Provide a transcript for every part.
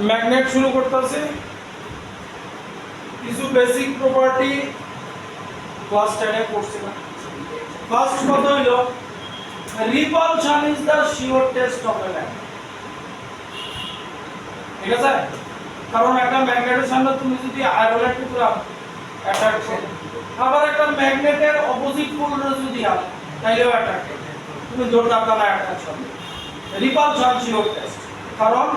Magnet শুরু করতেছি। কিছু বেসিক প্রপার্টি ক্লাস 10 এ পড়ছিলাম। ফার্স্ট কথা হলো repulsion is the sure test of a magnet. ঠিক আছে? কারণ একটা ম্যাগনেটের সামনে তুমি যদি আয়রনের টুকরা অ্যাটাক করো, আবার একটা ম্যাগনেটের অপোজিট পোলরে যদি আনো তাইলেও অ্যাটাক করবে, তুমি জোরদার দ্বারা অ্যাটাক করবে। রিপালশন শিওর টেস্ট, কারণ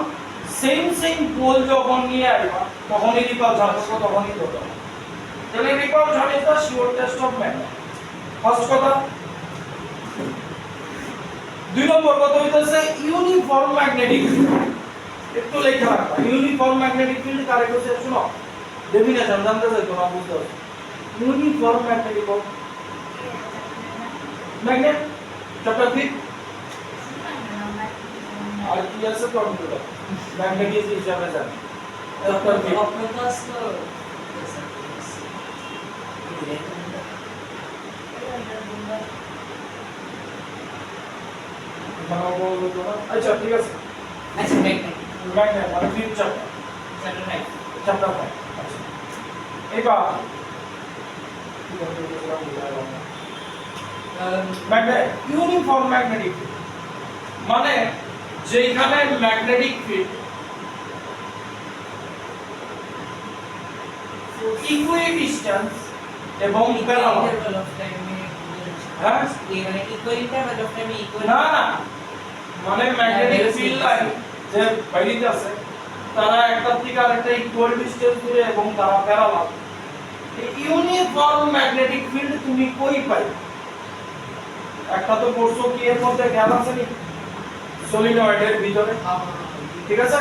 সেম পোল যখন নিয়ে আসবা তখনই রিপালশন হবে, তখনই ধরবে। তাহলে repulsion is the sure test of magnet. First কথা। দুই নম্বর কথা হইতাছে ইউনিফর্ম ম্যাগনেটিক ফিল্ড। একটু লেখা রাখবা, ইউনিফর্ম ম্যাগনেটিক ফিল্ড কারে কইছে শুনো, ডেফিনেশন জানতে চাই তোমরা বুঝতে হবে। ইউনিফর্ম ম্যাগনেটিক ম্যাগনেট চ্যাপ্টার 3 আর কি আছে কম্পিউটার ম্যাগনেটিক হিসাবে জানি চ্যাপ্টার 3 আচ্ছা ঠিক আছে। আচ্ছা ম্যাগনেট মানে 3 চ্যাপ্টার চ্যাপ্টার 5। আচ্ছা এবার ম্যাগনেট ইউনিফর্ম ম্যাগনেটিক ফিল্ড মানে যেখানে ম্যাগনেটিক ফিল্ড ইকুইডিস্টেন্স এবং প্যারালাল। হ্যাঁ মানে ইকুয়াল ইন্টারভাল অফ টাইমে ইকুয়াল না না, মানে ম্যাগনেটিক ফিল্ড লাইন যে বাইরে আছে তারা একটা থেকে আরেকটা ইকুয়াল ডিসটেন্স দূরে এবং তারা প্যারালাল। ইউনিফর্ম ম্যাগনেটিক ফিল্ড তুমি কই পাই? একটা তো পড়ছো কি এর মধ্যে খেয়াল আছে নি, সলিনয়েডের ভিতরে। ঠিক আছে?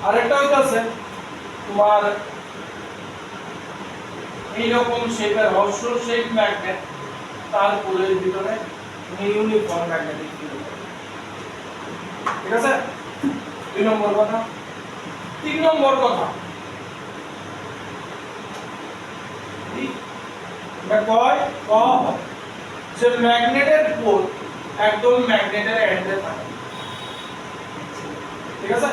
আরেকটা হইতাছে তোমার এইরকম শেপের হর্স শেপ ম্যাগনেট, তার পোলের ভিতরে তুমি ইউনিফর্ম ম্যাগনেটিক ফিল্ড। ঠিক আছে? 2 নম্বর কথা। 3 নম্বর কথা, যে ম্যাগনেটের পোল একদম ম্যাগনেটের এন্ডে থাকে। ঠিক আছে?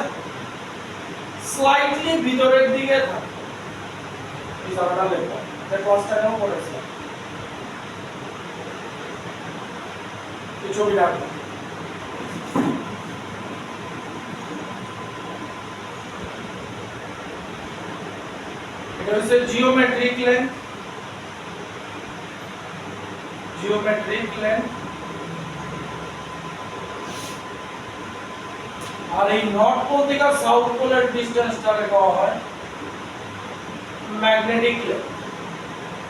স্লাইটলি ভিতরের দিকে থাকে। এই জায়গাটা লেখা এটা ক্লাসটাও পড়েছিলাম। এই ছবিটা আঁকো। এটা হচ্ছে জিওমেট্রিক লেন্থ। Geometric length. আর এই নর্থ পোল থেকে সাউথ পোলের ডিসটেন্সটাকে বলা হয় ম্যাগনেটিক লেন্থ।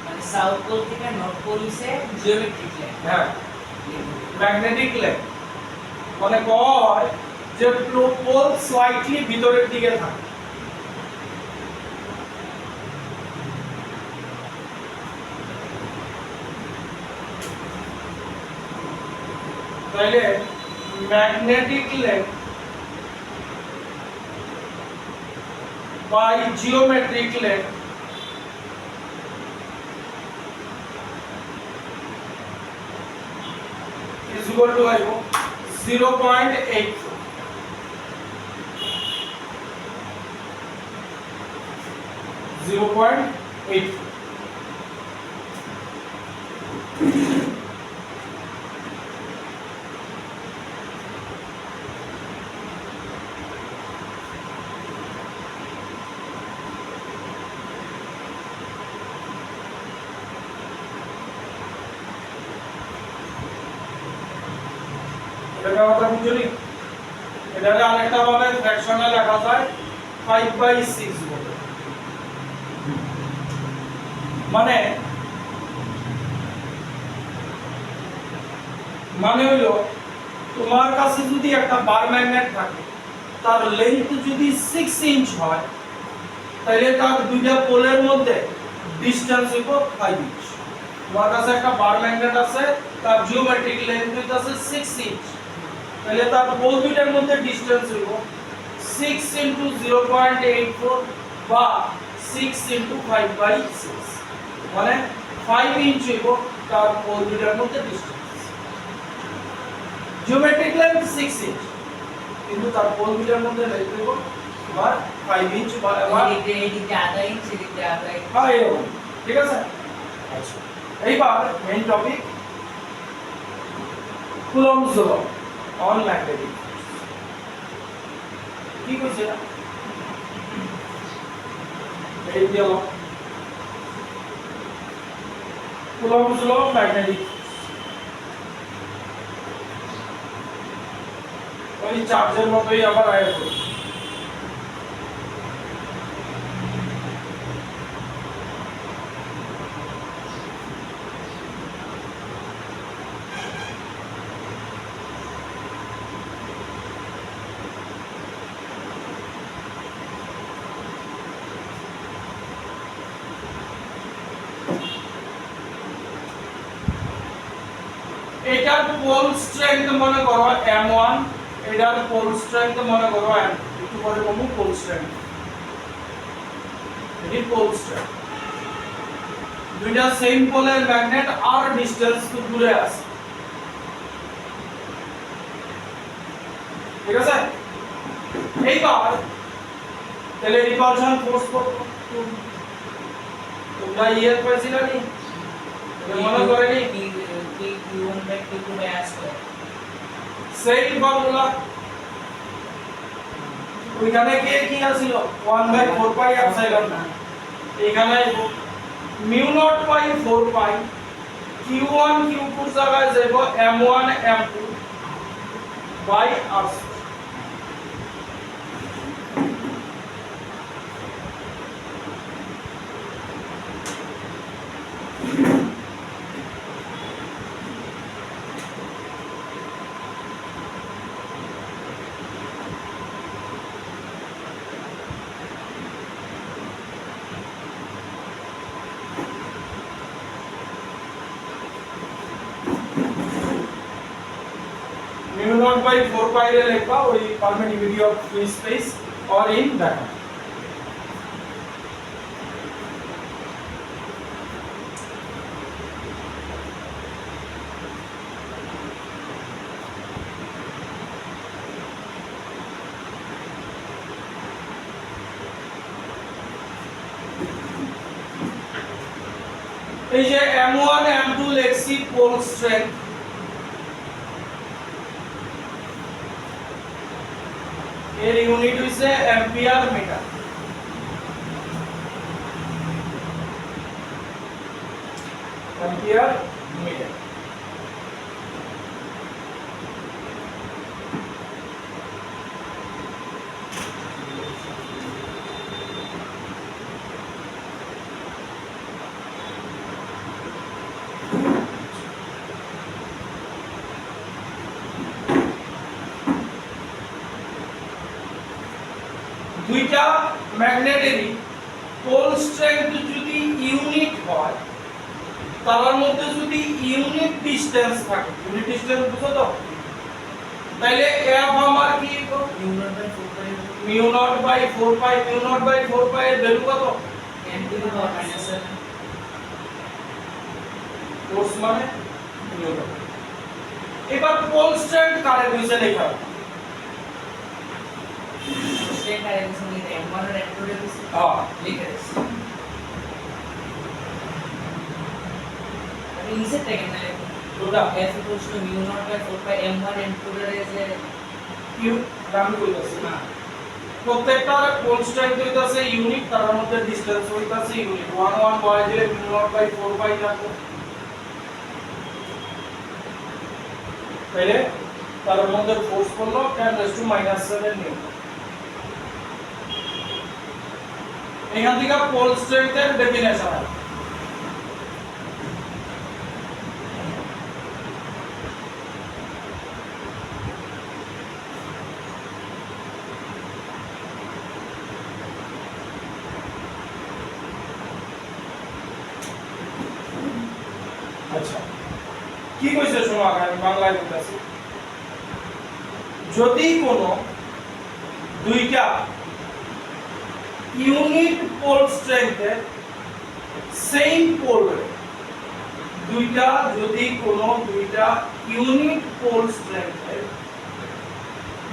মানে সাউথ পোল থেকে নর্থ পোল হইছে জিওমেট্রিক লাইন। হ্যাঁ, ম্যাগনেটিক লেন্থ মানে বলা হয় যে পোল স্লাইটলি ভিতরের দিকে থাকে। তাইলে magnetic length by geometric length is equal to 0.84. 0.84। এটা কথা বুঝলি? এটারে আরেকটা ভাবে ফ্র্যাকশনে লেখা যায় 5/6 বলে। মানে হলো তোমার কাছে যদি একটা বার ম্যাগনেট থাকে, তার লেন্থ যদি 6 ইঞ্চ হয়, তাহলে তার দুইটা পোলের মধ্যে ডিসটেন্স হইব 5 ইঞ্চ। তোমার কাছে একটা বার ম্যাগনেট আছে, তার জিওমেট্রিক লেন্থ হইতাছে 6 ইঞ্চ, তাহলে তার পোল দুইটার মধ্যে ডিসটেন্স হইব 6 * 0.84 বা 6 * 5/6, মানে 5 ইঞ্চ হইব তার পোল দুইটার মধ্যে ডিসটেন্স। জিওমেট্রিক লেন্থ 6 ইঞ্চ, কিন্তু তার পোল দুইটার মধ্যে লেন্থ হইব তোমার 5 ইঞ্চ বা এদিকে আধা ইঞ্চ এদিকে আধা ইঞ্চ। হ্যাঁ এরকম, ঠিক আছে। আচ্ছা, এইবার main topic Coulomb's law on magnetic. কি কইছে না এই দিল কুলম্বস ল ম্যাগনেটিক, ওই চার্জের মতোই আবার আয় করে। এটার পোল স্ট্রেংথ মনে করো m1, এটার পোল স্ট্রেংথ মনে করো m, একটু পরে বলবো পোল স্ট্রেংথ। এটি পোল স্ট্রেংথ, দুইটা সেম পোলের ম্যাগনেট আর ডিসটেন্স তো দূরে আছে, ঠিক আছে। এইবার তাহলে রিপালশন ফোর্স কত তোমরা ইয়ে পাইছিলা নি, মনে করে নি Q1 by Q2 by R square। সেই ফর্মুলা ওইখানে কি আছিল 1/4 পাই এপসাইলন না, এখানে mu naught by 4 pi q1 q2 জায়গায় যাব m1 m2 by r mu naught by 4 pi रे लिखा वही permittivity of free space और in vacuum। এই যে m1 m2 লেখছি পোল স্ট্রেংথ, এর ইউনিট হইছে অ্যাম্পিয়ার মিটার। অ্যাম্পিয়ার মিটার দুইটা ম্যাগনেটেরই পোল স্ট্রেংথ যদি ইউনিট হয়, তার মধ্যে যদি ইউনিট ডিসটেন্স থাকে, ইউনিট ডিসটেন্স বুঝো তো, তাইলে এফ আমার কি mu naught by 4 pi, mu naught by 4 pi এর ভ্যালু কত m to the power minus 7। Force মানে নিউটন। এবার পোল স্ট্রেংথ কারে হইছে লেখা, स्टेट डायरेक्शन में m1 और m2 रे हां लिख रहे हैं। अभी इसे टेकन है তোটা f equals to mu naught by 4 pi m1 m2 रे से কিউ রাম কইতাছে हां প্রত্যেকটা পোল স্ট্রেংথ হইতাছে ইউনিট, তার মধ্যে ডিসটেন্স হইতাছে ইউনিট। 1 1 বয় দিলে মিউ নট বাই 4 পাই থাকবে, তাইলে তার মধ্যে ফোর্স করলো 10⁻⁻7 নিউটন। এখান থেকে পোল স্ট্রেংথের ডেফিনেশন আছে। আচ্ছা কি কইছে শোনো, আগে আমি বাংলায় বলতেছি। যদি কোনো দুইটা ইউনিট পোল স্ট্রেংথের সেম পোল, দুইটা যদি কোনো দুইটা ইউনিট পোল স্ট্রেংথের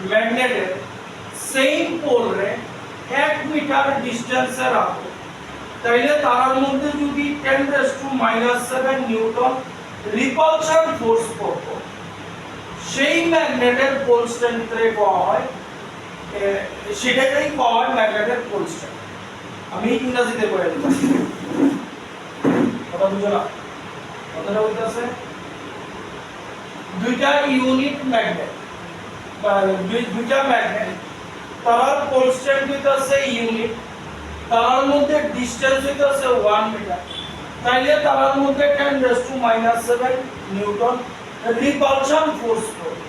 ম্যাগনেটের সেম পোল রে 1 মিটার ডিস্টেন্সে রাখো, তাইলে তার মধ্যে যদি 10⁻⁻7 নিউটন রিপালশন ফোর্স পড়তো, সেই ম্যাগনেটের পোল স্ট্রেংথে পাওয়া হয়, সেটাকেই পাওয়া হয় ম্যাগনেটের পোল স্ট্রেংথ। আমি ইংরেজিতে বলে দিলাম, কথা বুঝো না? কথাটা বুঝতেছে? দুইটা ইউনিট ম্যাগনেট বা দুইটা ম্যাগনেট, তার পোল স্ট্রেংথ হইতাছে ইউনিট, তার মধ্যে ডিসটেন্স হইতাছে 1 মিটার, তাইলে তার মধ্যে 10⁻⁻7 নিউটন রিপালশন ফোর্স পড়বে।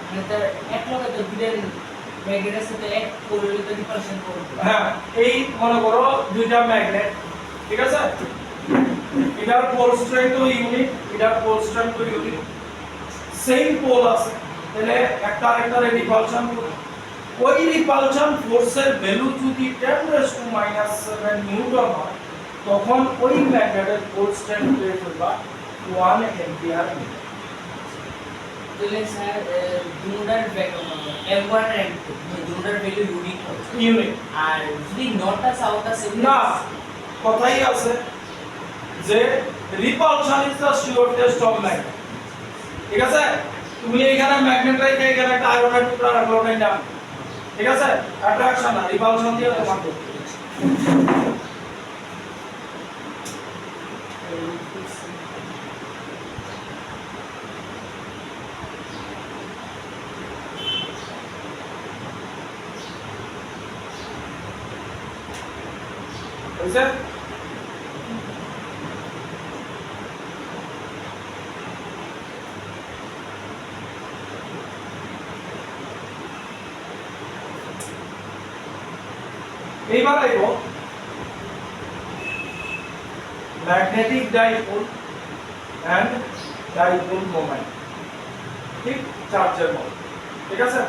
মানে তার এক লগে তো দুইটা ম্যাগনেটের সাথে এক পোলের তো রিপালশন করবে। হ্যাঁ, এই মনে করো দুইটা ম্যাগনেট, ঠিক আছে? এটার পোল স্ট্রেংথ ইউনিট, এটার pole strength unit, same pole আছে, তাহলে একটা আরেকটার রিপালশন করবে। ওই রিপালশন ফোর্সের ভ্যালু যদি 10⁻⁻7 নিউটন হয়, তখন ওই ম্যাগনেটের পোল স্ট্রেংথ পেয়ে ফেলবা 1 অ্যাম্পিয়ার মিটার। তাহলে স্যার দুটার M1 আর M2 দুটার ভ্যালু ইউনিট হবে। ইউনিট আর যদি নর্থ সাউথ আছে না, কথাই আছে যে repulsion is the sure test of magnet, ঠিক আছে? তুমি এইখানে ম্যাগনেট রাখে এখানে একটা আয়রনের টুকরা রাখলো না, ঠিক আছে? অ্যাট্রাকশন না, রিপালশন দিয়ে তোমার করতে হবে। বুঝছেন? এইবার আইব magnetic dipole and dipole moment, ঠিক? চার্জের মতো, ঠিক আছে?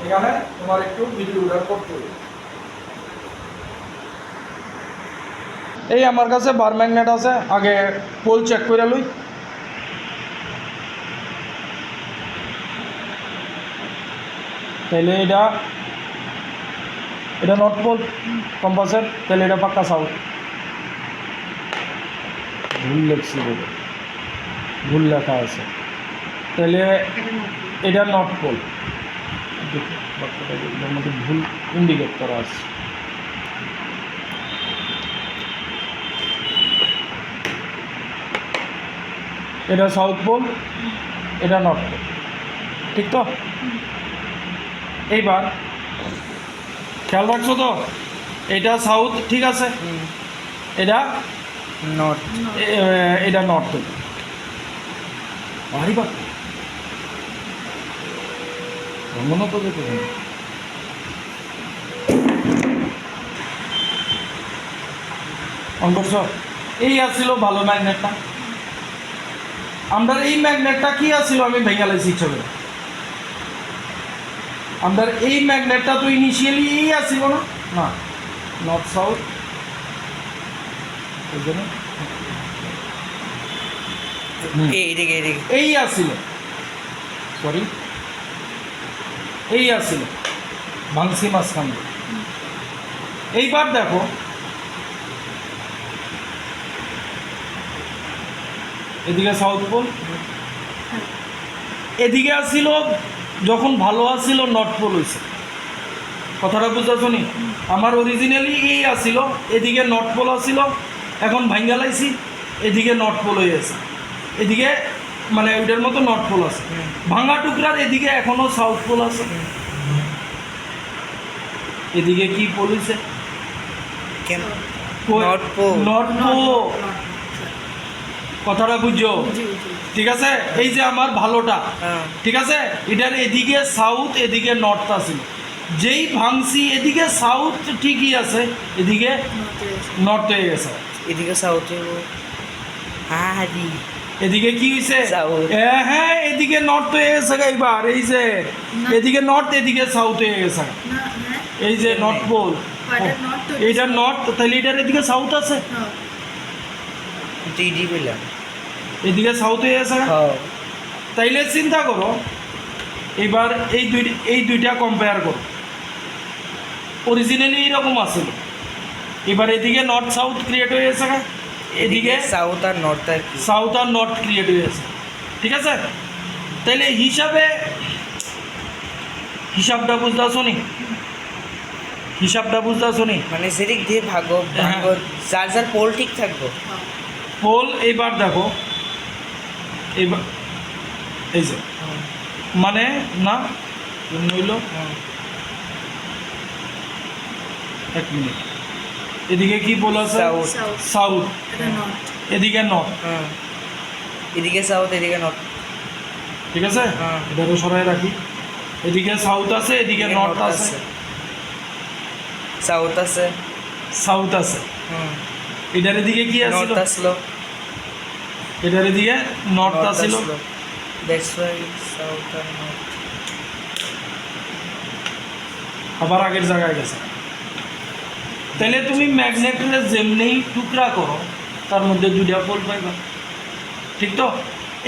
এখানে তোমার একটু ভিডিওটা করতে হবে। এই আমার কাছে বার ম্যাগনেট আছে, আগে পোল চেক করে লই। তাহলে এটা নট পোল কম্পাসের, তাহলে এটা পাক্কা সাউথ। ভুল লেখছি, ভুল লেখা আছে, তাহলে এটা নট পোল, মধ্যে ভুল ইন্ডিকেট করা আছে। এটা সাউথ পোল, এটা নর্থ পোল, ঠিক তো? এইবার খেয়াল রাখছো তো, এটা সাউথ, ঠিক আছে? এটা নর্থ, এটা নর্থ পোল। আরে বাহ, মনে তো যেতে অঙ্কর্ষ এই আসছিল ভালো ম্যাগনেটটা। আমরা এই ম্যাগনেটটা কি আসছিল, আমি ভেঙে লাইছি ইচ্ছা করে। আমরা এই ম্যাগনেটটা তো ইনিশিয়ালি এই আসছিল না, না নর্থ সাউথ, এই আসছিল, সরি এই আসছিল ভাংসি মাঝখান। এইবার দেখো এদিকে সাউথ পোল, এদিকে আসছিল যখন ভালো আসছিল নর্থ পোল হয়েছে। কথাটা বুঝতেছো নি? আমার অরিজিনালি এই আসছিল, এদিকে নর্থ পোল আসছিল, এখন ভাঙ্গা লাইছি, এদিকে নর্থ পোল হয়ে আছে, এদিকে মানে ওইটার মতো নর্থ পোল আছে, ভাঙা টুকরার এদিকে এখনো সাউথ পোল আছে। এদিকে কি পোল হয়েছে? North pole. কথাটা বুঝছো? ঠিক আছে, এই যে আমার ভালোটা, ঠিক আছে, এটার এদিকে সাউথ এদিকে নর্থ আছে, যেই ভাঙছি এদিকে সাউথ ঠিকই আছে, এদিকে নর্থ হয়ে গেছে, এদিকে সাউথ। এদিকে কি হয়েছে? হ্যাঁ, এদিকে নর্থ হয়ে গেছে। এইবার এই যে এদিকে নর্থ এদিকে সাউথ হয়ে গেছে, এই যে নর্থ পোল, এইটা নর্থ, তাহলে এটার এদিকে সাউথ আছে, এদিকে সাউথ হয়ে গেছে। তাইলে চিন্তা করো, এবার এই দুইটা কম্পেয়ার করো, অরিজিনালি এইরকম আছিল, এবার এদিকে নর্থ সাউথ ক্রিয়েট হয়ে গেছে, এদিকে সাউথ আর নর্থ আর কি। সাউথ আর নর্থ ক্রিয়েট হয়ে গেছে, ঠিক আছে? তাইলে হিসাবটা বুঝতেছো নি? হিসাবটা বুঝতেছো নি? মানে সেদিক দিয়ে ভাগো হ্যাঁ। ভাগো, যার যার পোল ঠিক থাকবো। পোল এইবার দেখো, এইবার এই যে মানে না হইল, এক মিনিট, এদিকে কি পোল আছে? South. সাউথ, এটা নট। এদিকে নর্থ, হ্যাঁ, এদিকে সাউথ এদিকে নর্থ। ঠিক আছে? হ্যাঁ। এটাকে সরাই রাখি, এদিকে সাউথ আছে, এদিকে নর্থ আছে, সাউথ আছে। সাউথ আছে, হুম, এটার এদিকে কি আছে? নর্থ আসলো। এটার এদিকে নর্থ আছিল, দ্যাটস ওয়াই সাউথ আর নর্থ। আবার আগের জায়গায় গেছে। তাহলে তুমি ম্যাগনেটের যেমনি টুকরা করো তার মধ্যে দুইটা পোল পাইবা, ঠিক তো?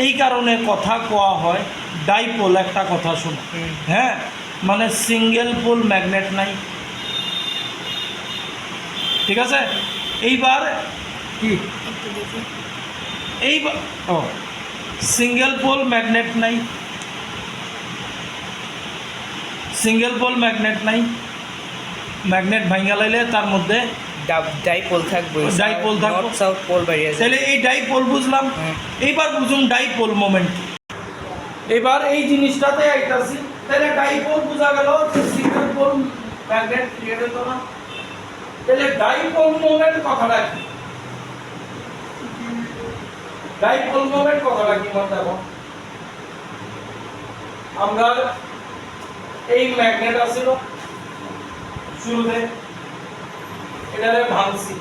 এই কারণে কথা কোয়া হয় ডাইপোল। একটা কথা শোনো, হুম। হ্যাঁ, মানে সিঙ্গেল পোল ম্যাগনেট নাই, ঠিক আছে? এইবার কি একটু দেখি। এইবার ও সিঙ্গেল পোল ম্যাগনেট নাই, সিঙ্গেল পোল ম্যাগনেট নাই, ম্যাগনেট ভাঙা লাইলে তার মধ্যে ডাইপোল থাকবে। ডাইপোল থাকবো। নর্থ সাউথ পোল বাইরে আছে। তাহলে এই ডাইপোল বুঝলাম। হুম। এইবার বুঝুন ডাইপোল মোমেন্ট। এবার এই জিনিসটাতে আইতাছি, তাহলে ডাইপোল বোঝা গেল যে সিঙ্গেল পোল ম্যাগনেট ক্রিয়েট হতো না। তাহলে ডাইপোল মোমেন্ট কথাটা কি? ডাইপোল মোমেন্ট কথাটা কি মনে দেখো, আমরা এই ম্যাগনেট আছিল শুরুতে, এটারে ভাঙছি,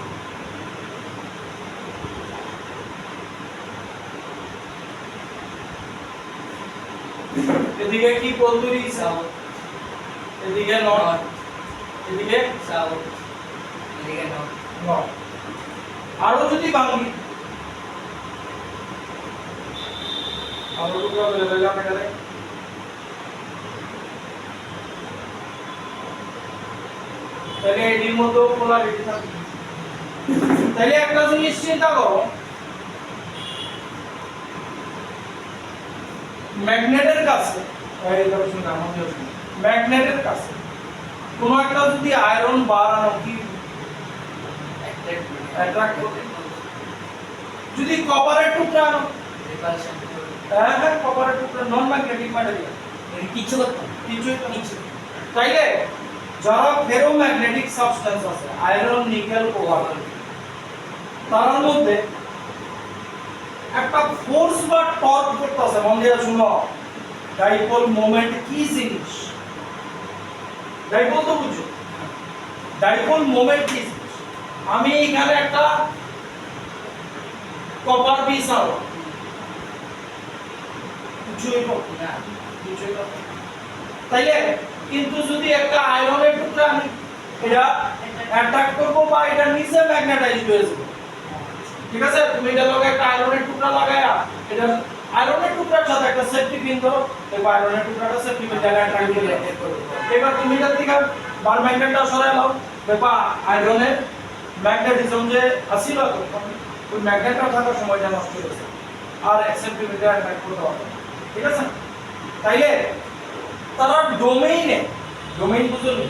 এদিকে কি পোল তৈরি হইছে? এদিকে নর্থ, এদিকে সাউথ এদিকে নর্থ। নর্থ। আরো যদি ভাঙি, আরো টুকরা বলে দিলাম এখানে, তাহলে এটির মধ্যে পোলারিটি থাকবে। তাহলে একটা জিনিস চিন্তা করো, ম্যাগনেটের কাছে, ম্যাগনেটের কাছে কোনো একটা যদি আয়রন বার আনো কি অ্যাট্রাক্ট করবে? যদি কপারের টুকরা আনো, হ্যাঁ কপারের টুকরা নন ম্যাগনেটিক ম্যাটেরিয়াল, কিছু করতে কিছুই তো নিচে। তাইলে যারা ফেরোম্যাগনেটিক সাবস্টেন্স আছে, আয়রন, নিকেল, কোবাল্ট, তার মধ্যে একটা ফোর্স বা টর্ক করতেছে। মন দিয়ে শুনো, ডাইপোল মোমেন্ট কি জিনিস? ডাইপোল তো বুঝো, ডাইপোল মোমেন্ট কি জিনিস? আমি এখানে একটা কপার পিস আনো, কিছুই তো না। কিছুই তো। তাইলে কিন্তু যদি একটা আয়রনের টুকরা আমি এটা অ্যাটাক করব বা এটা নিচে ম্যাগনেটাইজড হয়ে যাবে, ঠিক আছে? তুমি এটা লগে একটা আয়রনের টুকরা লাগায়া, এটা আয়রনের টুকরার সাথে একটা সেফটি পিন দাও, এবার আয়রনের টুকরাটা সেফটি পিন দ্বারা অ্যাটাক করে দাও। এবার তুমি এটা থেকে বার ম্যাগনেটটা সরাই নাও, দেখবা আয়রনের ম্যাগনেটিজম যে আসিল ওই ম্যাগনেটটা থাকার সময়টা নষ্ট হয়ে গেছে, আর সেফটি পিন দ্বারা অ্যাটাক করতে হবে, ঠিক আছে? তাইলে তারা ডোমেইনে, ডোমেইন বুঝলি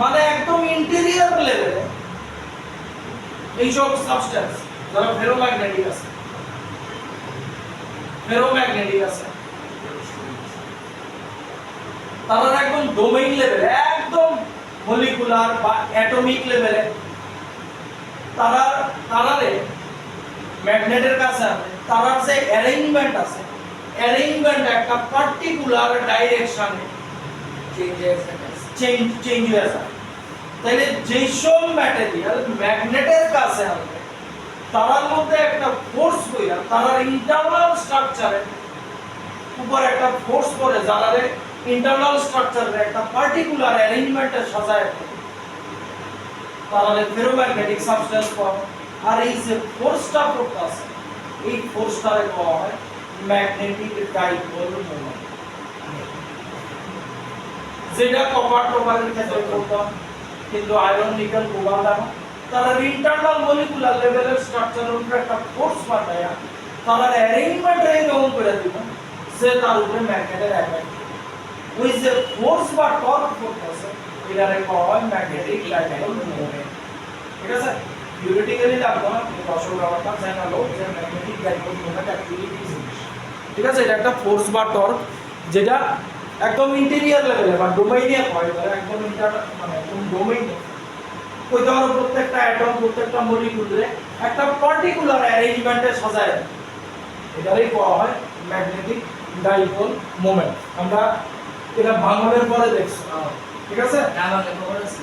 মানে একদম ইন্টেরিয়র লেভেলে এইসব সাবস্টেন্স যারা ফেরোম্যাগনেটিক আছে, ফেরোম্যাগনেটিক আছে, তারা একদম ডোমেইন লেভেলে, একদম মলিকুলার বা অ্যাটমিক লেভেলে তারারে ম্যাগনেটের কাছে আছে, তারার যে অ্যারেঞ্জমেন্ট আছে, অ্যারেঞ্জমেন্ট একটা পার্টিকুলার ডাইরেকশনে চেঞ্জ হয়ে যায়। তাহলে যেসব ম্যাটেরিয়াল ম্যাগনেটের কাছে আসবে তার মধ্যে একটা ফোর্স কইরা তার ইন্টারনাল স্ট্রাকচারে উপর একটা ফোর্স করে যারারে ইন্টারনাল স্ট্রাকচারে একটা পার্টিকুলার অ্যারেঞ্জমেন্টে সাজায় তাহলে ফেরোম্যাগনেটিক সাবস্টেন্স পাবো। আর এই যে ফোর্সটা করতেছে, এই ফোর্সটারে বলা হয় ম্যাগনেটিক ডাইপোল মোমেন্ট, যেটা কপার টোপারের ক্ষেত্রে করতাম, কিন্তু আয়রন নিকেল কোবাল্ট না তারা ইন্টারনাল মলিকুলার লেভেলের স্ট্রাকচারের উপরে একটা ফোর্স পাঠায় তারা অ্যারেঞ্জমেন্ট এরকম করে দিব যে তার উপরে ম্যাগনেটের এফেক্ট ওই যে ফোর্স বা টর্ক করতেছে এটারে কয় হয় ম্যাগনেটিক ডাইপোল মোমেন্ট ঠিক আছে থিওরিটিক্যালি লাগবে না দর্শক ব্যাপারটা জানা লোক যে ম্যাগনেটিক ডাইপোল মোমেন্ট অ্যাকচুয়ালি কি জিনিস ঠিক আছে এটা একটা ফোর্স বা টর্ক যেটা একদম ইন্টেরিয়র লেভেলে বা ডোমেইনে হয় একদম মানে একদম ডোমেইনে কইতে পারো প্রত্যেকটা অ্যাটম প্রত্যেকটা মলিকুলে একটা পার্টিকুলার অ্যারেঞ্জমেন্টে সাজায় এটারই বলা হয় ম্যাগনেটিক ডাইপোল মোমেন্ট আমরা এটা ভাঙনের পরে দেখছি ঠিক আছে আমাকে খবর আছে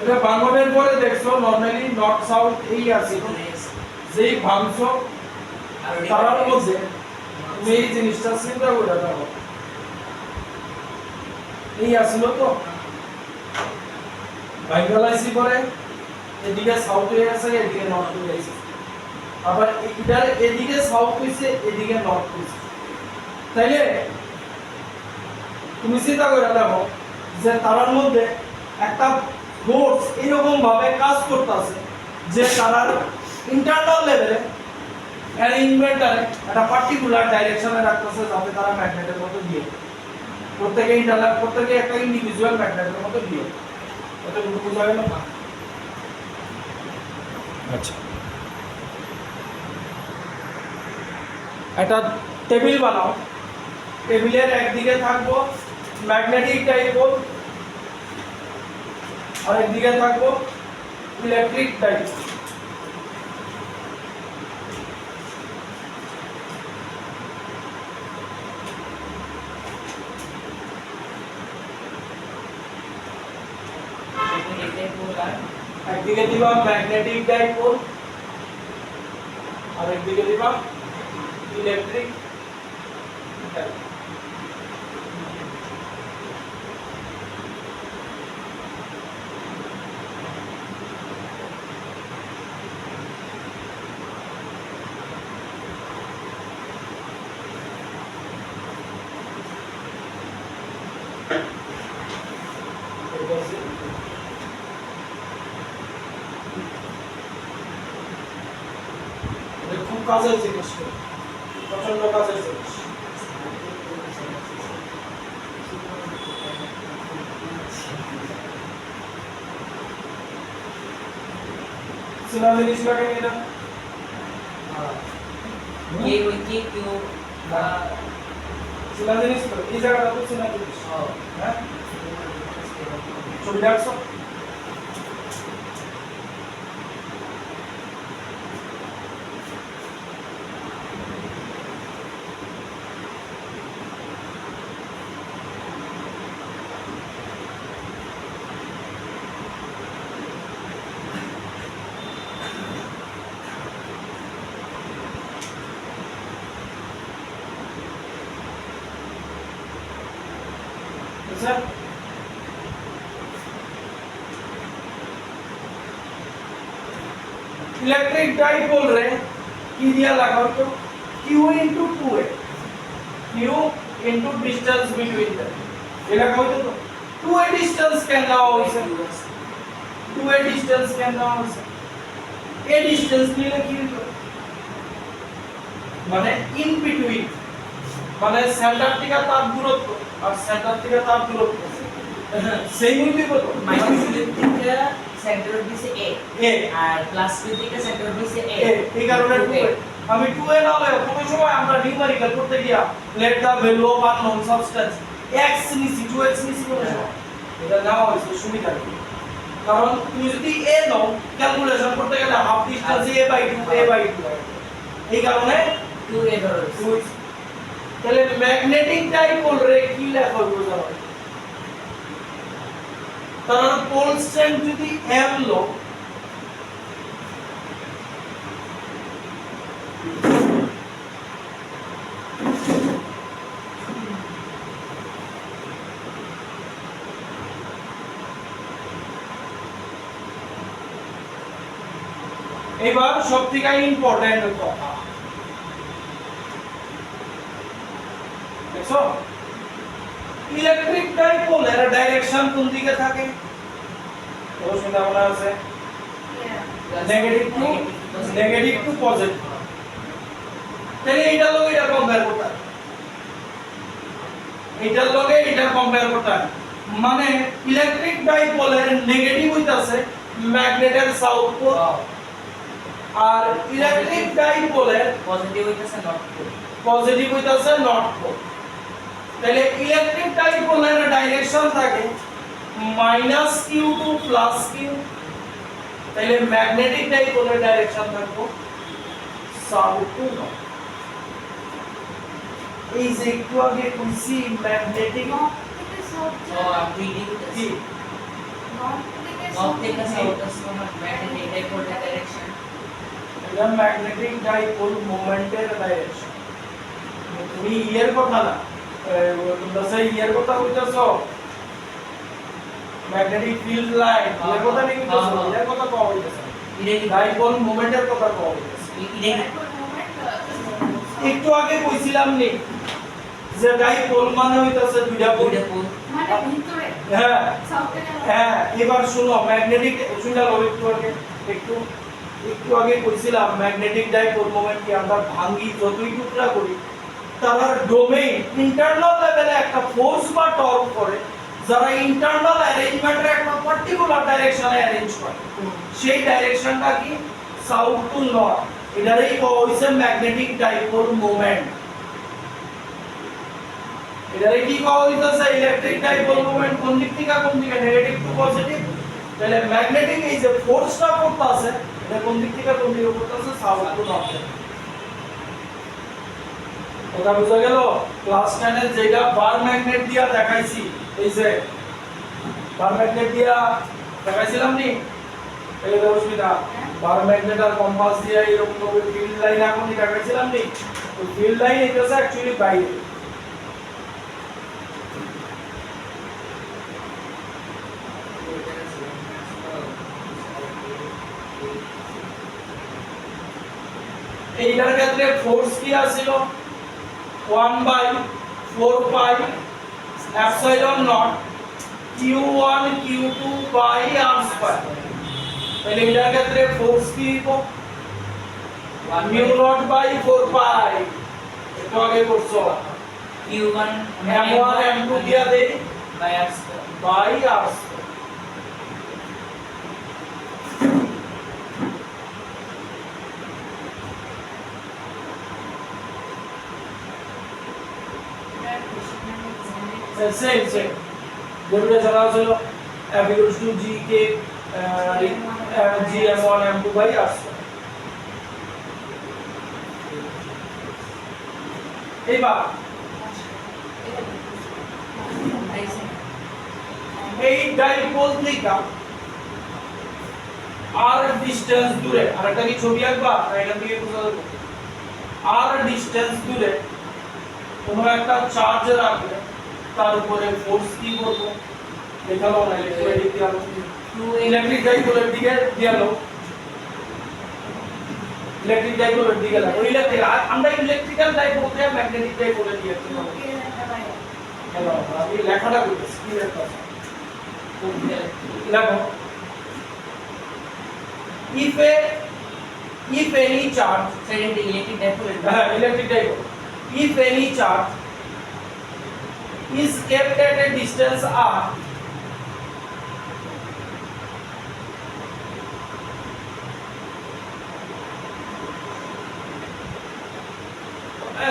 এটা ভাঙনের পরে দেখছো নরমালি নর্থ সাউথ এই আছে যেই ভাঙছ তার মধ্যে তুমি এই জিনিসটা চিন্তা করে দেখো এই আসল তো ভাইগালাইসি করে এদিকে সাউথ হয়ে আছে এদিকে নর্থ হয়ে আছে আবার এটার এদিকে সাউথ হইছে এদিকে নর্থ হইছে তাইলে তুমি চিন্তা করে দেখো যে তারার মধ্যে একটা ফোর্স এরকম ভাবে কাজ করতেছে যে তারার ইন্টারনাল লেভেলে অ্যারেঞ্জমেন্টারে একটা পার্টিকুলার ডাইরেকশনে রাখতেছে যাতে তারা ম্যাগনেটের মতো দিয়ে প্রত্যেকে ইন্টারনাল প্রত্যেকে একটা ইন্ডিভিজুয়াল ম্যাগনেটের মতো দিয়ে এটা বুঝা গেল না আচ্ছা একটা টেবিল বানাও টেবিলের একদিকে থাকবো ম্যাগনেটিক ডাইপোল আর একদিকে থাকবো ইলেকট্রিক ডাইপোল একদিকে দিবা ম্যাগনেটিক ডাইপোল আর একদিকে দিবা ইলেকট্রিক ডাইপোল খুব কাজের জিনিস প্রচন্ড কাজের জিনিস চেনা জিনিস লাগে এটা কে কিউ চেনা জিনিস তো এই জায়গাটা তো চেনা জিনিস হ্যাঁ ছবি দেখছো স্যার ইলেকট্রিক ডাইপোল রে কি দিয়া লাগাও তো q into 2a q into distance between them এটা কইতো তো 2a distance কেন দেওয়া হইছে 2a distance কেন দেওয়া হইছে a distance নিলে কি হইতো মানে in between মানে সেন্টার থেকে তার দূরত্ব আর সেন্টার থেকে তার দূরত্ব সেই হইতে কত মাইনাস থেকে সেন্টার অফ দিছে a a আর প্লাস থেকে সেন্টার অফ দিছে a এই কারণে 2a আমি 2a না হলে কোন সময় আমরা নিউমেরিক্যাল করতে গিয়া let the value of unknown substance x নিছি 2x নিছি কোন সময় এটা নাও হইছে সুবিধা কারণ তুমি যদি a নাও ক্যালকুলেশন করতে গেলে হাফ ডিসটেন্স a/2 এই কারণে 2a ধরো তাহলে ম্যাগনেটিক ডাইপোল রে কি লেখা হবে জানো তার পোল স্ট্রেংথ যদি m লো এবার সবথেকে ইম্পর্টেন্ট কথা দেখো ইলেকট্রিক ডাইপোলের ডাইরেকশন কোন দিকে থাকে অবশ্যই মনে আছে নেগেটিভ টু পজিটিভ তাহলে এইটার লগে এটা কম্পেয়ার করতে হবে। এইটার লগে এটা কম্পেয়ার করতে হবে। মানে ইলেকট্রিক ডাইপোলের নেগেটিভ হইতাছে ম্যাগনেটের সাউথ পোল আর ইলেকট্রিক ডাইপোলের পজিটিভ হইতাছে নর্থ পোল। পজিটিভ হইতাছে নর্থ পোল। তাহলে ইলেকট্রিক ডাইপোলের ডাইরেকশন থাকে -q টু +q, তাহলে ম্যাগনেটিক ডাইপোলের ডাইরেকশন থাকবে সাউথ টু নর্থ। এই যে একটু আগে কইছি ম্যাগনেটিক So আপনি কি নর্থ থেকে সাউথ আসছে ম্যাগনেটিক ডাইপোল ডাইরেকশন। এটা ম্যাগনেটিক ডাইপোল মোমেন্টের ডাইরেকশন। তুমি ইয়ার কথা না তোমরা সেই ইয়ার কথা কইতাছো ম্যাগনেটিক ফিল্ড লাইন এর কথা নেই কইতাছো এর কথা কও হইতাছে ডাইপোল মোমেন্টের কথা কও হইতাছে। একটু আগে কইছিলাম নি যে ডাইপোল মানে হইতাছে দুইটা পোল। মানে ভিতরে হ্যাঁ সাউথে হ্যাঁ এবার শুনো ম্যাগনেটিক শুনলা লো একটু আগে কইছিলাম ম্যাগনেটিক ডাইপোল মোমেন্ট কি আমরা ভাঙি যতই টুকরা করি তার ডোমেইন ইন্টারনাল লেভেলে একটা ফোর্স বা টর্ক করে যারা ইন্টারনাল অ্যারেঞ্জমেন্টের একটা পার্টিকুলার ডাইরেকশনে অ্যারেঞ্জ করে সেই ডাইরেকশনটা কি সাউথ টু নর্থ। এটারই কওয়া হইছে ম্যাগনেটিক ডাইপোল মোমেন্ট। এটারে কি কওয়া হইতাছে ইলেকট্রিক ডাইপোল মোমেন্ট কোন দিক থেকে নেগেটিভ টু পজিটিভ। তাহলে ম্যাগনেটিক এই যে ফোর্সটা করতেছে এটা কোন দিক থেকে করতেছে সাউথ টু নর্থ। কথা বুঝা গেল? ক্লাস 10 এর যেটা বার ম্যাগনেট দিয়া দেখাইছি এই যে বার ম্যাগনেট দিয়া দেখাইছিলাম নি এই অসুবিধা বার ম্যাগনেট আর কম্পাস দিয়া এরকম ভাবে ফিল্ড লাইন এখন দেখাইছিলাম নি। তো ফিল্ড লাইন এটা হচ্ছে অ্যাকচুয়ালি বাইরে। এইটার ক্ষেত্রে ফোর্স কি আছিল 1/4 pi epsilon naught q1 q2 by r square. তাহলে এটার ক্ষেত্রে ফোর্স কি হইব μ0 বাই 4 পাই। একটু আগে করছো q1 m1 m2 দিয়া দেই by r square. By r square. same যেটা জানা ছিল f equals to g k g m1 m2 by r square। এইবার এই ডাইপোল থেকে r ডিসটেন্স দূরে আরেকটা কি ছবি আঁকবা এখান থেকে বোঝা যাবে r ডিসটেন্স দূরে কোনো একটা চার্জ রাখলে তার উপরে ফোর্স কি করব দেখালো না ইলেকট্রিক দিয়ালো ইলেকট্রিক ডাইপোলের দিকে দিয়ালো ইলেকট্রিক ডাইপোলের দিকে লাগো ইলেকট্রিক আমরা ইলেকট্রিক্যাল ডাইপোল থেকে ম্যাগনেটিক ডাইপোলে দিয়েছি হ্যালো আমি লেখাটা করতেছি কি লেখাটা লেখো if any charge electric dipole electric dipole if any charge is kept at a distance r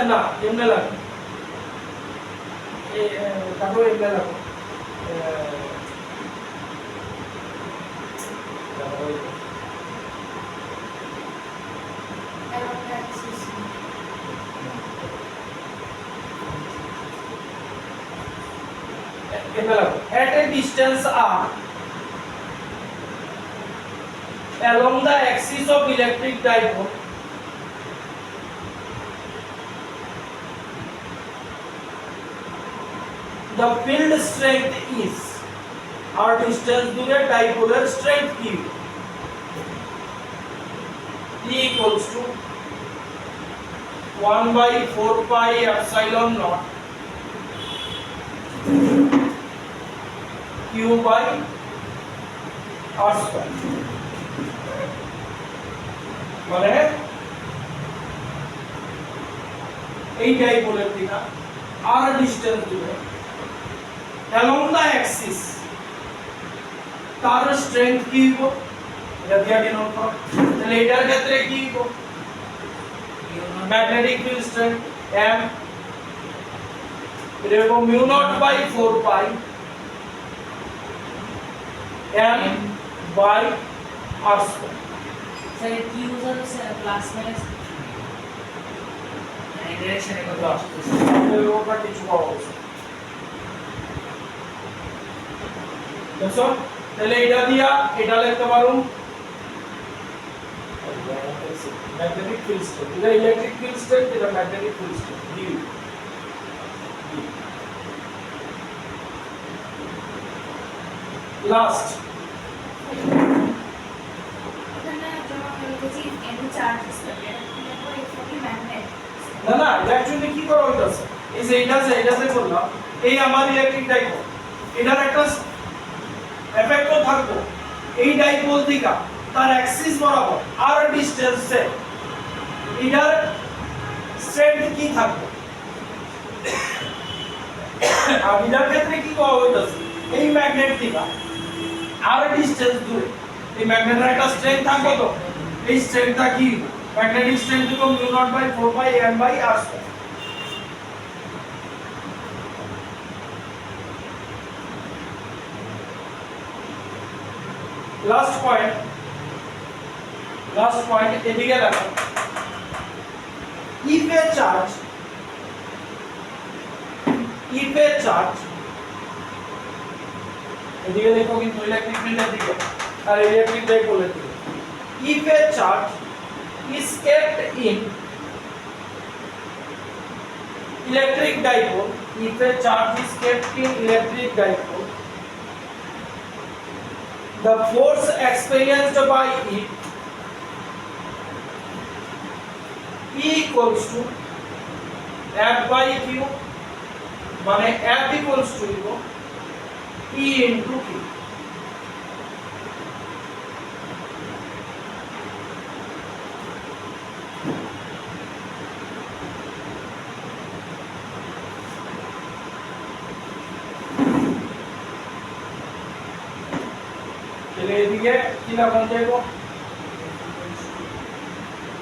না এমনে লাগে তারপর এমনে লাগে at a distance r along the axis of electric dipole the field strength is r distance দূরে ডাইপোলের strength কি E equals to 1/4 pi epsilon naught q by R square মানে এই ডাইপোলের দিকে আর ডিসটেন্স দিবে along the axis তার strength কি হইব এটা দিয়া ডিনোট করো তাহলে এটার ক্ষেত্রে কি হইব ম্যাগনেটিক ফিল্ড স্ট্রেংথ m এটা হইব mu naught by 4 pi m by r square sir কি ইউজ হবে স্যার প্লাস মাইনাস ডাইরেকশনে কত তাহলে ওটা কিছু পাওয়া যাচ্ছে দেখো তাহলে এটা দিয়া এটা লিখতে পারো ম্যাগনেটিক ফিল্ড স্ট্রেংথ এটা ইলেকট্রিক ফিল্ড স্ট্রেংথ এটা magnetic field strength d last না না এটা অ্যাকচুয়ালি কি করা হইতাছে এই যে এটা যে করলাম এই আমার ইলেকট্রিক ডাইপোল এটার একটা এফেক্টও থাকবো এই ডাইপোল থেকে তার অ্যাক্সিস বরাবর আর ডিসটেন্সে এটার স্ট্রেংথ কি থাকবে আর এটার ক্ষেত্রে কি করা হইতাছে এই ম্যাগনেট থেকে আর ডিসটেন্স দূরে এই ম্যাগনেটের একটা স্ট্রেংথ থাকবে তো এই স্ট্রেংথটা কি magnetic strength equal mu naught by 4 pi m by r square last point এদিকে দেখো if a charge এদিকে দেখো কিন্তু ইলেকট্রিক ফিল্ডের দিকে আর ইলেকট্রিক ডাইপোলের দিকে if a charge is kept in electric dipole if a charge is kept in electric dipole the force experienced by it E equals to F by Q মানে F equals to E into Q তাহলে এদিকে কি লাগানো যাইব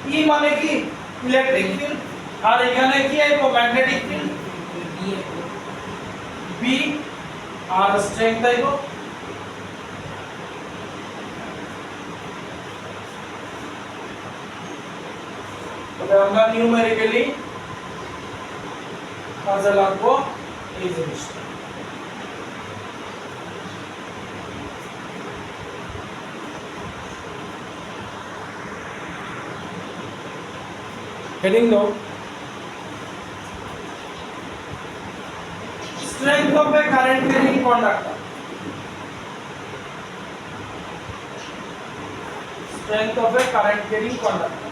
ই মানে কি electric field আর এখানে কি আইব ম্যাগনেটিক ফিল্ড বি আর স্ট্রেংথ আইব তবে আমরা নিউমেরিক্যালি কাজে লাগবো এই জিনিসটা heading now strength of a current carrying conductor strength of a current carrying conductor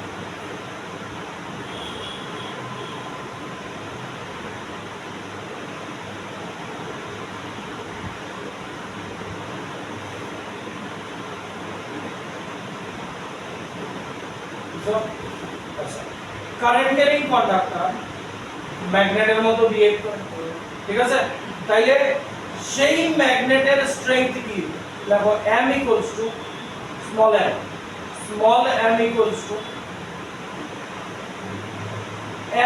so current carrying conductor ম্যাগনেটের মতো বিহেভ করে ঠিক আছে তাইলে সেই ম্যাগনেটের স্ট্রেংথ কি দেখো m small m equals to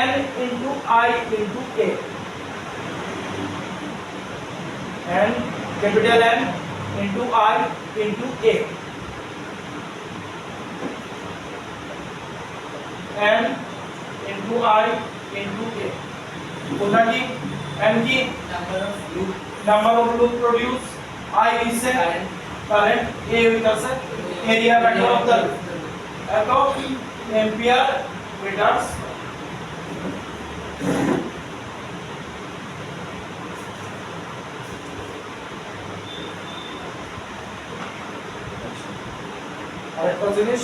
n into I into a and capital N into I into a n into I into a কোনটা কি n কি number of loop produce I is a current a হইতাছে area vector of the এত ampere meters আরেকটা জিনিস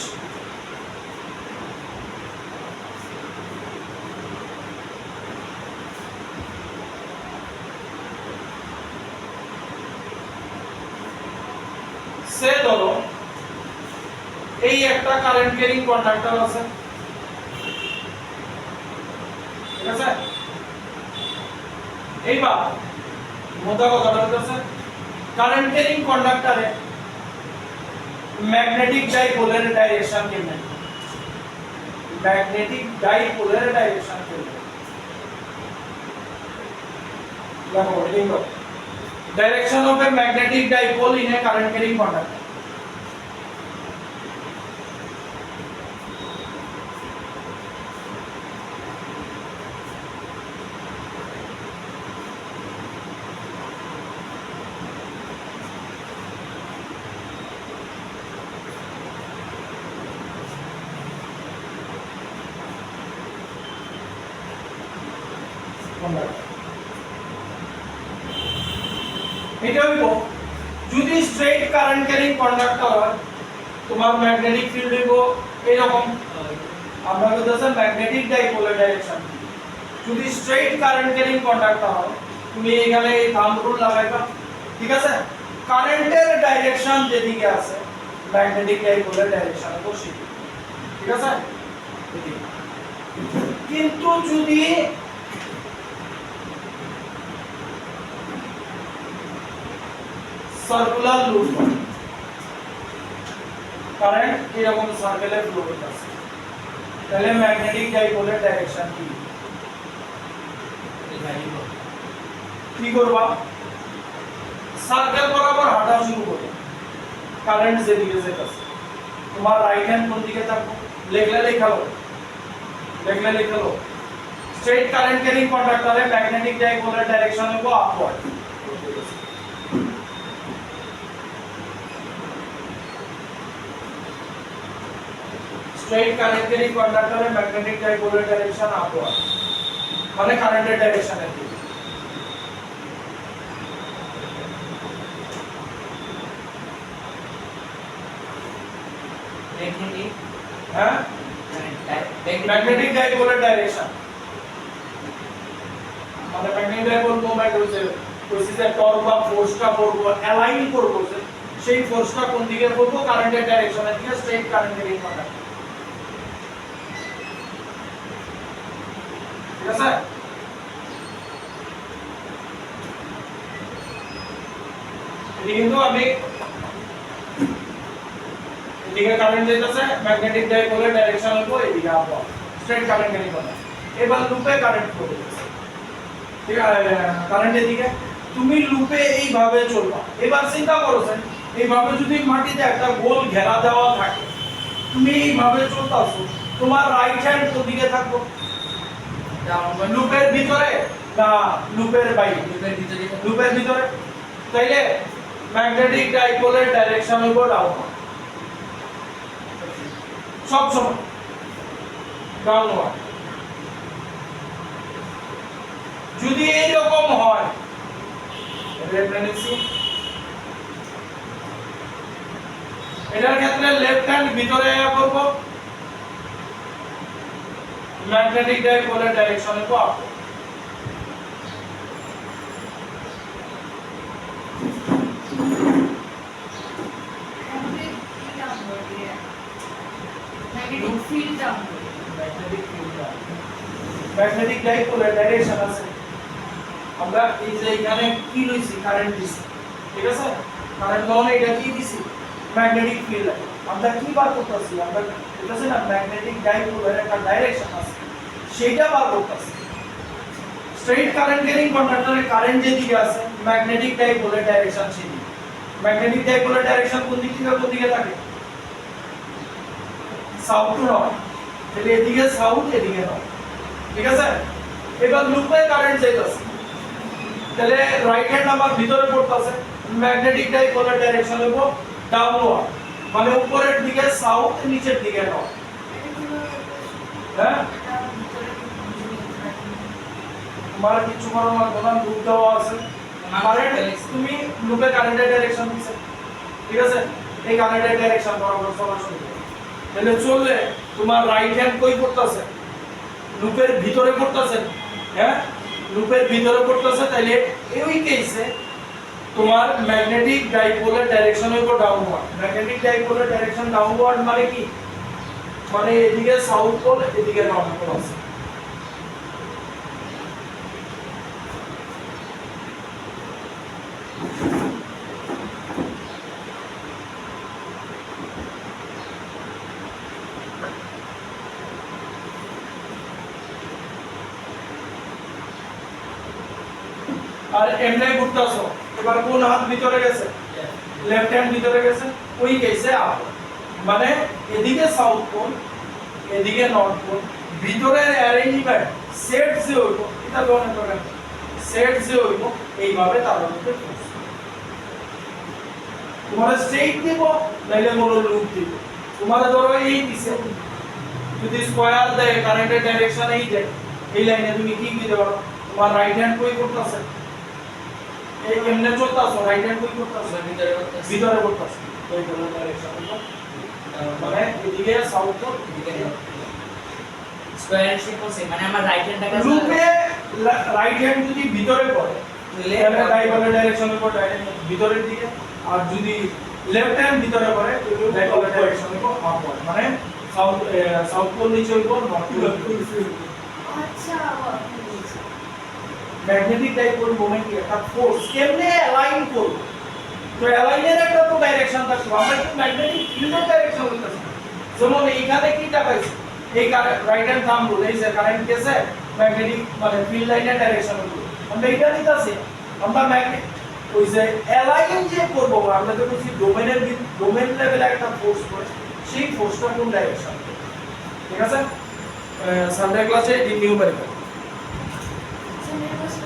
সে ধরো এই একটা কারেন্ট ক্যারিং কন্ডাক্টর আছে, ঠিক আছে? এইবার মোটা কথাটা হচ্ছে কারেন্ট ক্যারিং কন্ডাক্টরে ম্যাগনেটিক ডাইপোলের ডাইরেকশন কেমন? ম্যাগনেটিক ডাইপোলের ডাইরেকশন কেমন? দেখো লিখো, direction of a magnetic dipole in a current carrying conductor. এটা হইব যদি স্ট্রেট কারেন্ট ক্যারিং কন্ডাক্টর হয় তোমার ম্যাগনেটিক ফিল্ড হইব এরকম, আমরা বলতেছি ম্যাগনেটিক ডাইপোলার ডাইরেকশন। যদি স্ট্রেট কারেন্ট ক্যারিং কন্ডাক্টর হয় তুমি এখানে এই থাম্ব রুল লাগাইবা, ঠিক আছে? কারেন্টের ডাইরেকশন যেদিকে আছে ম্যাগনেটিক ডাইপোলার ডাইরেকশনে বসিয়ে, ঠিক আছে? কিন্তু যদি সার্কুলার লুপ কারেন্ট এরকম সার্কেলে ফ্লো করতেছে তাহলে ম্যাগনেটিক ডাইপোলের ডাইরেকশন কি করবা? সার্কেল বরাবর হাঁটা শুরু করবে, কারেন্ট যেদিকে যেতেছে তোমার রাইট হ্যান্ড কোন দিকে থাকবে? লেখলে লেখালো, লেখলে লেখালো। স্ট্রেট কারেন্ট ক্যারিং কন্ডাক্টরে ম্যাগনেটিক ডাইপোলের ডাইরেকশন হবে আপওয়ার্ড। স্ট্রেট কারেন্ট ক্যারিং কন্ডাক্টরে ম্যাগনেটিক ডাইপোলের ডাইরেকশন আপওয়ার্ড, মানে কারেন্টের ডাইরেকশনের দিকে। হ্যাঁ, ম্যাগনেটিক ডাইপোলের ডাইরেকশন মানে ম্যাগনেটিক ডাইপোল মোমেন্ট হচ্ছে যে টর্ক বা ফোর্সটা পড়বো অ্যালাইন করবো, সেই ফোর্সটা কোন দিকে পড়বো? কারেন্টের ডাইরেকশনের দিকে। স্ট্রেট কারেন্ট ক্যারিং কন্ডাক্টর, ঠিক আছে? এটি কিন্তু আমি এদিকে কারেন্ট যেতেছে ম্যাগনেটিক ডাইপোলের ডাইরেকশন হলো এদিকে upward, straight current carrying conductor. এবার লুপে কারেন্ট ফ্লো করতেছে, ঠিক আছে? কারেন্ট এদিকে তুমি লুপে এইভাবে চলবা। এবার চিন্তা করছেন এইভাবে যদি মাটিতে একটা গোল ঘেরা দেওয়া থাকে তুমি এইভাবে চলতেছো, তোমার রাইট হ্যান্ড কোন দিকে থাকবে? লুপের ভিতরে না লুপের বাইরে? লুপের ভিতরে। লুপের ভিতরে। তাইলে ম্যাগনেটিক ডাইপোলের ডাইরেকশন হলো ডাউনওয়ার্ড, সব সময় ডাউনওয়ার্ড। যদি এইরকম হয় রেফারেন্সি এটার ক্ষেত্রে লেফট হ্যান্ড ভিতরে করব, ম্যাগনেটিক ডাইপোলের ডাইরেকশনে তো আপ। ম্যাগনেটিক ডাইপোলের ডাইরেকশন আছে। আমরা এই যে এখানে কি লইছি? কারেন্ট দিছি, ঠিক আছে? কারেন্ট লন এটা কি দিছি? Magnetic field. আমরা কি বার করতেছি? আমরা বলতেছি না ম্যাগনেটিক ডাইপোলের একটা ডাইরেকশন আছে, সেটা বার করতেছি। স্ট্রেট কারেন্ট ক্যারিং কন্ডাক্টরে কারেন্ট যেদিকে আছে ম্যাগনেটিক ডাইপোলের ডাইরেকশন সেদিকে। ম্যাগনেটিক ডাইপোলের ডাইরেকশন কোন দিক থেকে কোন দিকে থাকে? South two north. তাহলে এদিকে সাউথ, এদিকে নর্থ, ঠিক আছে? এবার লুপে কারেন্ট যাইতেছে তাহলে রাইট হ্যান্ড আমার ভিতরে পড়তেছে, ম্যাগনেটিক ডাইপোলের ডাইরেকশন হলো ডাউনওয়ার্ড, মানে উপরের দিকে সাউথ, নিচের দিকে নর্থ। হ্যাঁ, তোমার কিছু করার না, লুপ দেওয়া আছে। কারেন্ট তুমি লুপে কারেন্টের ডাইরেকশন দিছে, ঠিক আছে? এই কারেন্টের ডাইরেকশন বরাবর চলা শুরু করে তাহলে চললে তোমার রাইট হ্যান্ড কই পড়তেছে? লুপের ভিতরে পড়তেছে। হ্যাঁ, লুপের ভিতরে পড়তেছে। তাইলে এই কেসে তোমার ম্যাগনেটিক ডাইপোলের ডাইরেকশন হইব ডাউনওয়ার্ড। ম্যাগনেটিক ডাইপোলের ডাইরেকশন ডাউনওয়ার্ড মানে কি? মানে এদিকে সাউথ পোল, এদিকে নর্থ পোল আছে। আর এমনি ঘুরতেছো, এবার কোন হাত ভিতরে গেছে? লেফট হ্যান্ড ভিতরে গেছে, ওই কেসে আপ। মানে এদিকে সাউথ পোল, এদিকে নর্থ পোল, ভিতরের অ্যারেঞ্জমেন্ট সেট যে হইব, এটা ধরে ধরে সেট যে হইব এইভাবে তার মধ্যে ফোর্স। তোমার স্ট্রেইট দিব নাইলে মনে লুপ দিব। তোমার ধরো এই দিছে, যদি স্কয়ার দেয় কারেন্টের ডাইরেকশন এই দেয়, এই লাইনে তুমি কি দিতে পারো? তোমার রাইট হ্যান্ড কই করতেছে, এই এমনে চলতেছো, রাইট হ্যান্ড কই করতেছে, ভিতরে করতেছে, ওই কোন ডাইরেকশন মানে এদিকে সাউথ পোল, এদিকে নর্থ পোল। স্কয়ার শেপ আছে মানে আমার রাইট হ্যান্ডটা লুপে রাইট হ্যান্ড যদি ভিতরে পড়ে তাহলে ডাইপোলের ডাইরেকশন হবে ডাইরেক্ট ভিতরের দিকে, আর যদি লেফট হ্যান্ড ভিতরে পড়ে তাহলে ডাইপোলের ডাইরেকশন হবে আপওয়ার্ড। মানে সাউথ পোল নিচে হইব, নর্থ পোল। আচ্ছা ম্যাগনেটিক ডাইপোল মোমেন্ট কি একটা ফোর্স কেমনে অ্যালাইন করব? তো অ্যালাইনের একটা তো ডাইরেকশন থাকবে। আমরা কি ম্যাগনেটিক ফিল্ডের ডাইরেকশন বলতেছি? যেমন এইখানে কি দেখাইছে, এই রাইট হ্যান্ড থাম্ব রুল, এই যে কারেন্ট গেছে ম্যাগনেটিক মানে ফিল্ড লাইনের ডাইরেকশন হলো, আমরা এটা নিতেছি। আমরা ম্যাগনেট ওই যে অ্যালাইন যে করব, আমরা তো বলছি ডোমেন লেভেলে একটা ফোর্স পড়ে, সেই ফোর্সটা কোন ডাইরেকশন, ঠিক আছে? সানডে ক্লাসে এই নিউমেরিক্যাল আচ্ছা মেরে পাশে